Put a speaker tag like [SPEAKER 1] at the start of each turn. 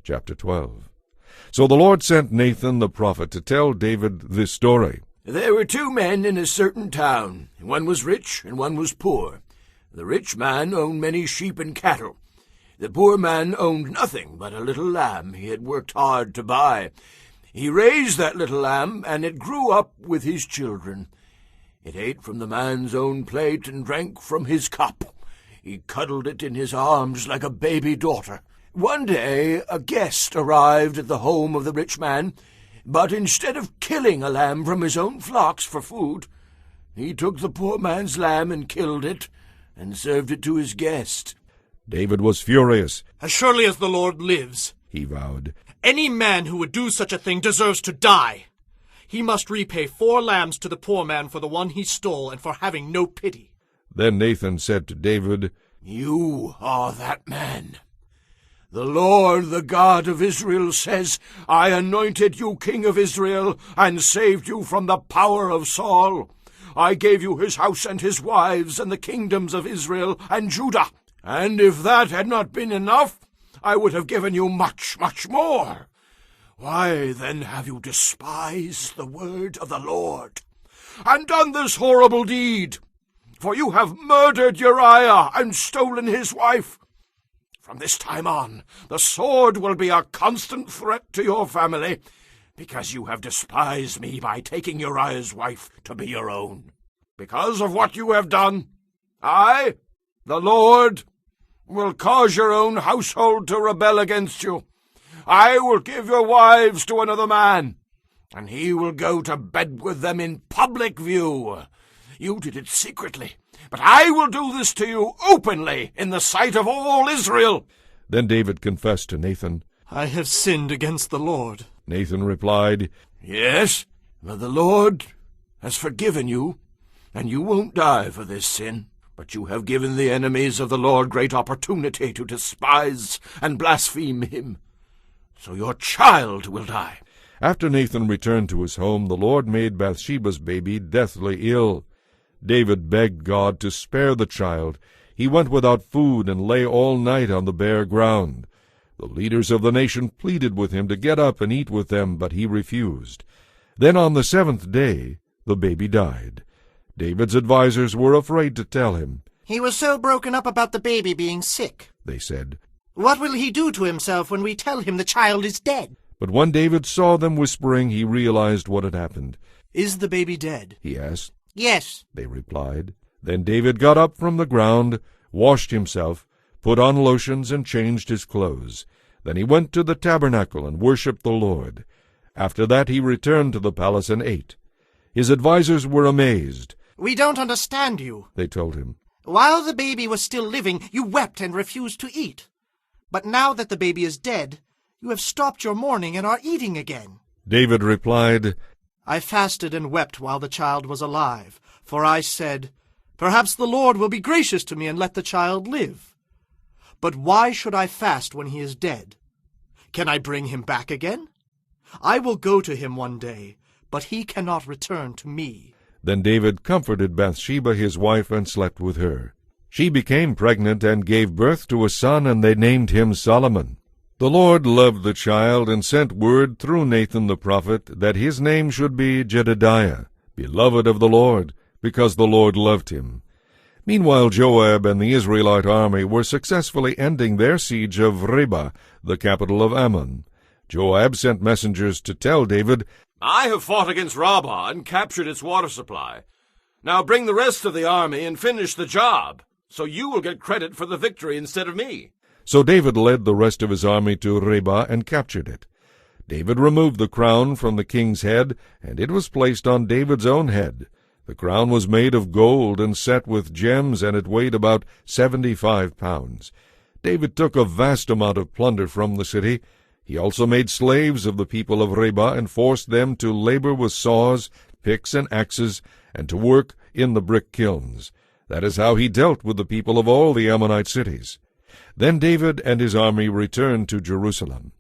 [SPEAKER 1] chapter 12. So the Lord sent Nathan the prophet to tell David this story.
[SPEAKER 2] There were 2 men in a certain town. One was rich and one was poor. The rich man owned many sheep and cattle. The poor man owned nothing but a little lamb he had worked hard to buy. He raised that little lamb, and it grew up with his children. It ate from the man's own plate and drank from his cup. He cuddled it in his arms like a baby daughter. One day a guest arrived at the home of the rich man, but instead of killing a lamb from his own flocks for food, he took the poor man's lamb and killed it, and served it to his guest.
[SPEAKER 1] David was furious.
[SPEAKER 3] As surely as the Lord lives,
[SPEAKER 1] he vowed,
[SPEAKER 3] any man who would do such a thing deserves to die. He must repay 4 lambs to the poor man for the one he stole and for having no pity.
[SPEAKER 1] Then Nathan said to David,
[SPEAKER 2] You are that man. The Lord, the God of Israel, says, I anointed you king of Israel and saved you from the power of Saul. I gave you his house and his wives and the kingdoms of Israel and Judah. And if that had not been enough, I would have given you much, much more. Why then have you despised the word of the Lord and done this horrible deed? For you have murdered Uriah and stolen his wife. From this time on, the sword will be a constant threat to your family, because you have despised me by taking Uriah's wife to be your own. Because of what you have done, I, the Lord, will cause your own household to rebel against you. I will give your wives to another man, and he will go to bed with them in public view. You did it secretly, but I will do this to you openly in the sight of all Israel.
[SPEAKER 1] Then David confessed to Nathan,
[SPEAKER 3] I have sinned against the Lord.
[SPEAKER 1] Nathan replied,
[SPEAKER 2] Yes, but the Lord has forgiven you, and you won't die for this sin. But you have given the enemies of the Lord great opportunity to despise and blaspheme him. So your child will die.
[SPEAKER 1] After Nathan returned to his home, the Lord made Bathsheba's baby deathly ill. David begged God to spare the child. He went without food and lay all night on the bare ground. The leaders of the nation pleaded with him to get up and eat with them, but he refused. Then on the 7th day the baby died. David's advisers were afraid to tell him.
[SPEAKER 4] He was so broken up about the baby being sick,
[SPEAKER 1] they said.
[SPEAKER 4] What will he do to himself when we tell him the child is dead?
[SPEAKER 1] But when David saw them whispering, he realized what had happened.
[SPEAKER 3] Is the baby dead?
[SPEAKER 1] He asked.
[SPEAKER 4] Yes,
[SPEAKER 1] they replied. Then David got up from the ground, washed himself, put on lotions, and changed his clothes. Then he went to the tabernacle and worshipped the Lord. After that he returned to the palace and ate. His advisers were amazed.
[SPEAKER 4] We don't understand you,
[SPEAKER 1] they told him.
[SPEAKER 4] While the baby was still living, you wept and refused to eat. But now that the baby is dead, you have stopped your mourning and are eating again.
[SPEAKER 1] David replied,
[SPEAKER 3] I fasted and wept while the child was alive, for I said, Perhaps the Lord will be gracious to me and let the child live. But why should I fast when he is dead? Can I bring him back again? I will go to him one day, but he cannot return to me.
[SPEAKER 1] Then David comforted Bathsheba his wife and slept with her. She became pregnant and gave birth to a son, and they named him Solomon. The Lord loved the child and sent word through Nathan the prophet that his name should be Jedediah, beloved of the Lord, because the Lord loved him. Meanwhile Joab and the Israelite army were successfully ending their siege of Reba, the capital of Ammon. Joab sent messengers to tell David,
[SPEAKER 2] I have fought against Rabbah and captured its water supply. Now bring the rest of the army and finish the job, so you will get credit for the victory instead of me.
[SPEAKER 1] So David led the rest of his army to Reba and captured it. David removed the crown from the king's head, and it was placed on David's own head. The crown was made of gold and set with gems, and it weighed about 75 pounds. David took a vast amount of plunder from the city. He also made slaves of the people of Reba and forced them to labor with saws, picks, and axes, and to work in the brick kilns. That is how he dealt with the people of all the Ammonite cities. Then David and his army returned to Jerusalem.